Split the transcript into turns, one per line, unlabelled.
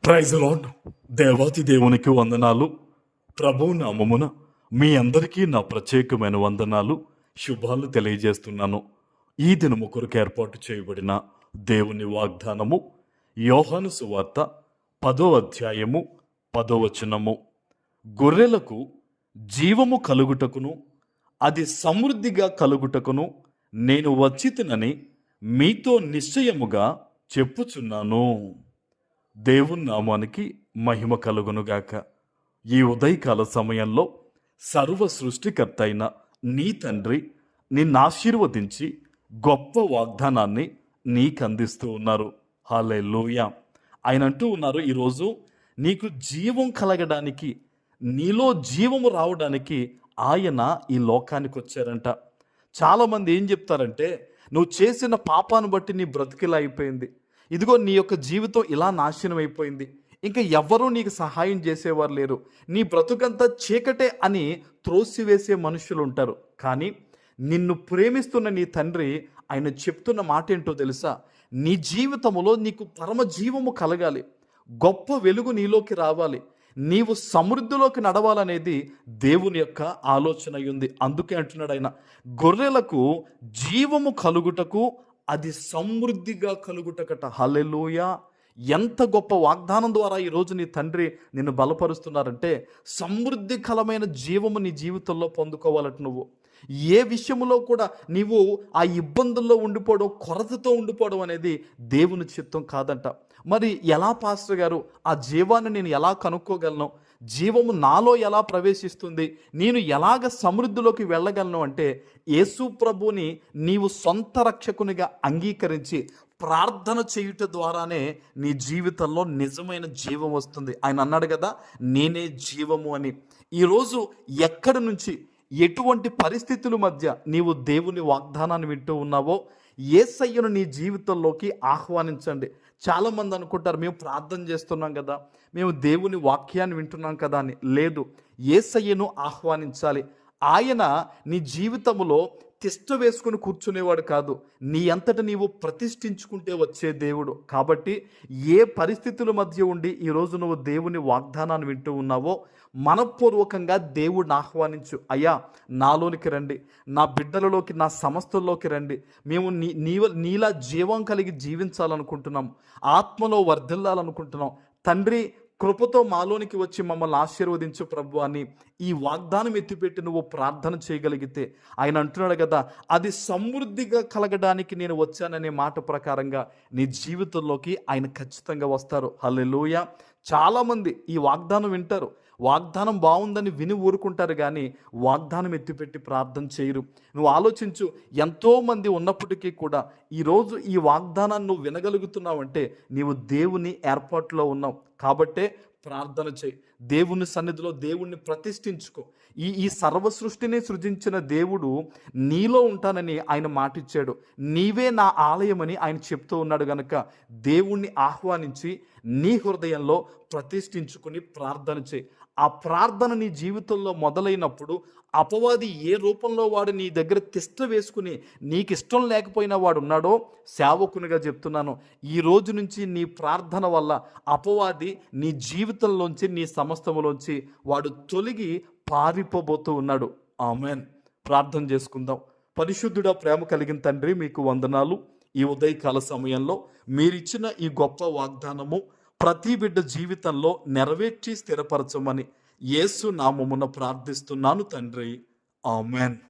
Praise lord. దేవాతి దేవునికి వందనాలు. ప్రభు నామమున మీ అందరికీ నా ప్రత్యేకమైన వందనాలు, శుభాలు తెలియజేస్తున్నాను. ఈ దినము కొరకు ఏర్పాటు చేయబడిన దేవుని వాగ్దానము యోహాను సువార్త 10వ అధ్యాయము 10వ వచనము. గొర్రెలకు జీవము కలుగుటకును అది సమృద్ధిగా కలుగుటకును నేను వచ్చితినని మీతో నిశ్చయముగా చెప్పుచున్నాను. దేవుని నామానికి మహిమ కలుగునుగాక. ఈ ఉదయకాల సమయంలో సర్వ సృష్టికర్త అయిన నీ తండ్రి నిన్ను ఆశీర్వదించి గొప్ప వాగ్దానాన్ని నీకు అందిస్తూ ఉన్నారు. హల్లెలూయా. ఆయన అంటూ ఉన్నారు, ఈరోజు నీకు జీవం కలగడానికి, నీలో జీవము రావడానికి ఆయన ఈ లోకానికి వచ్చారంట. చాలామంది ఏం చెప్తారంటే, నువ్వు చేసిన పాపాన్ని బట్టి నీ బ్రతికిలా అయిపోయింది, ఇదిగో నీ యొక్క జీవితం ఇలా నాశనం అయిపోయింది, ఇంకా ఎవ్వరూ నీకు సహాయం చేసేవారు లేరు, నీ బ్రతుకంతా చీకటే అని త్రోసివేసే మనుషులు ఉంటారు. కానీ నిన్ను ప్రేమిస్తున్న నీ తండ్రి ఆయన చెప్తున్న మాట ఏంటో తెలుసా? నీ జీవితంలో నీకు పరమ జీవము కలగాలి, గొప్ప వెలుగు నీలోకి రావాలి, నీవు సమృద్ధిలోకి నడవాలనేది దేవుని యొక్క ఆలోచన ఉంది. అందుకే అంటున్నాడు ఆయన, గొర్రెలకు జీవము కలుగుటకు అది సమృద్ధిగా కలుగుటకట. హల్లెలూయా. ఎంత గొప్ప వాగ్దానం ద్వారా ఈరోజు నీ తండ్రి నిన్ను బలపరుస్తున్నారంటే, సమృద్ధికరమైన జీవము నీ జీవితంలో పొందుకోవాలట. నువ్వు ఏ విషయంలో కూడా నీవు ఆ ఇబ్బందుల్లో ఉండిపోవడం, కొరతతో ఉండిపోవడం అనేది దేవుని చిత్తం కాదంట. మరి ఎలా పాస్టర్ గారు ఆ జీవాన్ని నేను ఎలా కనుక్కోగలను, జీవము నాలో ఎలా ప్రవేశిస్తుంది, నేను ఎలాగ సమృద్ధిలోకి వెళ్ళగలను అంటే, యేసు ప్రభుని నీవు సొంత రక్షకునిగా అంగీకరించి ప్రార్థన చేయుట ద్వారానే నీ జీవితంలో నిజమైన జీవం వస్తుంది. ఆయన అన్నాడు కదా, నేనే జీవము అని. ఈరోజు ఎక్కడి నుంచి, ఎటువంటి పరిస్థితుల మధ్య నీవు దేవుని వాగ్దానాన్ని వింటూ ఉన్నావో, యేసయ్యను నీ జీవితంలోకి ఆహ్వానించండి. చాలామంది అనుకుంటారు, మేము ప్రార్థన చేస్తున్నాం కదా, మేము దేవుని వాక్యాన్ని వింటున్నాం కదా అని. లేదు, యేసయ్యను ఆహ్వానించాలి. ఆయన నీ జీవితంలో తిష్ట వేసుకుని కూర్చునేవాడు కాదు, నీ అంతట నీవు ప్రతిష్ఠించుకుంటే వచ్చే దేవుడు. కాబట్టి ఏ పరిస్థితుల మధ్య ఉండి ఈరోజు నువ్వు దేవుని వాగ్దానాన్ని వింటూ ఉన్నావో, మనపూర్వకంగా దేవుడిని ఆహ్వానించు. అయ్యా, నాలోనికి రండి, నా బిడ్డలలోకి, నా సమస్తల్లోకి రండి. మేము నీలా జీవం కలిగి జీవించాలనుకుంటున్నాం, ఆత్మలో వర్ధిల్లాలనుకుంటున్నాం. తండ్రి, కృపతో మాలోనికి వచ్చి మమ్మల్ని ఆశీర్వదించు ప్రభు అని ఈ వాగ్దానం ఎత్తిపెట్టి నువ్వు ప్రార్థన చేయగలిగితే, ఆయన అంటున్నాడు కదా, అది సమృద్ధిగా కలగడానికి నేను వచ్చాననే మాట ప్రకారంగా నీ జీవితంలోకి ఆయన ఖచ్చితంగా వస్తారు. హల్లెలూయా. చాలామంది ఈ వాగ్దానం వింటారు, వాగ్దానం బాగుందని విని ఊరుకుంటారు, కానీ వాగ్దానం ఎత్తిపెట్టి ప్రార్థన చేయరు. నువ్వు ఆలోచించు, ఎంతోమంది ఉన్నప్పటికీ కూడా ఈరోజు ఈ వాగ్దానాన్ని నువ్వు వినగలుగుతున్నావంటే నీవు దేవుని ఏర్పాటులో ఉన్నావు. కాబట్టే ప్రార్థన చేయి, దేవుని సన్నిధిలో దేవుణ్ణి ప్రతిష్ఠించుకో. ఈ సర్వ సృష్టిని సృజించిన దేవుడు నీలో ఉంటానని ఆయన మాటిచ్చాడు. నీవే నా ఆలయమని ఆయన చెప్తూ ఉన్నాడు గనక దేవుణ్ణి ఆహ్వానించి నీ హృదయంలో ప్రతిష్ఠించుకుని ప్రార్థన చేయి. ఆ ప్రార్థన నీ జీవితంలో మొదలైనప్పుడు అపవాది ఏ రూపంలో వాడు నీ దగ్గర తిష్ట వేసుకుని నీకు ఇష్టం లేకపోయినా వాడు ఉన్నాడో, సేవకునిగా చెప్తున్నాను, ఈ రోజు నుంచి నీ ప్రార్థన వల్ల అపవాది నీ జీవితంలోంచి, నీ సమస్తములోంచి వాడు తొలగి పారిపోబోతూ ఉన్నాడు. ఆమెన్. ప్రార్థన చేసుకుందాం. పరిశుద్ధుడా, ప్రేమ కలిగిన తండ్రి, మీకు వందనాలు. ఈ ఉదయకాల సమయంలో మీరిచ్చిన ఈ గొప్ప వాగ్దానము ప్రతి బిడ్డ జీవితంలో నెరవేర్చి స్థిరపరచమని యేసు నామమున ప్రార్థిస్తున్నాను తండ్రి. ఆమెన్.